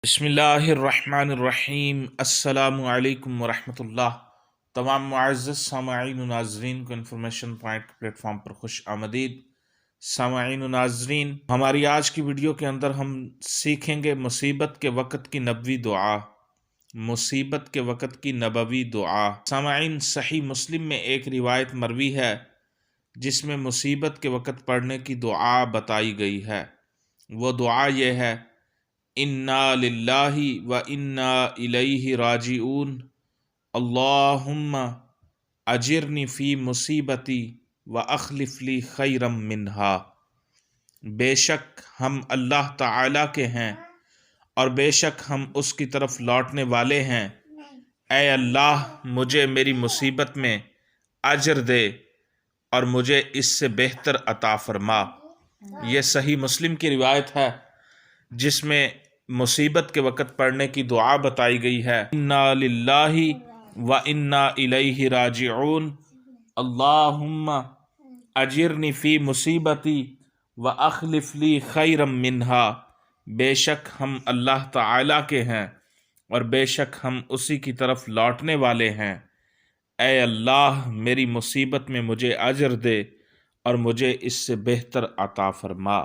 بسم اللہ الرحمن الرحیم۔ السلام علیکم ورحمۃ اللہ۔ تمام معزز سامعین و ناظرین کو انفارمیشن پوائنٹ پلیٹ فارم پر خوش آمدید۔ سامعین و ناظرین، ہماری آج کی ویڈیو کے اندر ہم سیکھیں گے مصیبت کے وقت کی نبوی دعا۔ مصیبت کے وقت کی نبوی دعا۔ سامعین، صحیح مسلم میں ایک روایت مروی ہے جس میں مصیبت کے وقت پڑھنے کی دعا بتائی گئی ہے۔ وہ دعا یہ ہے: انا للہ و انا الیہ راجعون، اللہم اجرنی فی مصیبتی و اخلف لی خیرا منہا۔ بے شک ہم اللہ تعالیٰ کے ہیں اور بے شک ہم اس کی طرف لوٹنے والے ہیں۔ اے اللہ، مجھے میری مصیبت میں اجر دے اور مجھے اس سے بہتر عطا فرما۔ یہ صحیح مسلم کی روایت ہے جس میں مصیبت کے وقت پڑھنے کی دعا بتائی گئی ہے: انا للہ و انا الیہ راجعون، اللہم اجرنی فی مصیبتی و اخلف لی خیرا منہا۔ بے شک ہم اللہ تعالیٰ کے ہیں اور بے شک ہم اسی کی طرف لوٹنے والے ہیں۔ اے اللہ، میری مصیبت میں مجھے اجر دے اور مجھے اس سے بہتر عطا فرما۔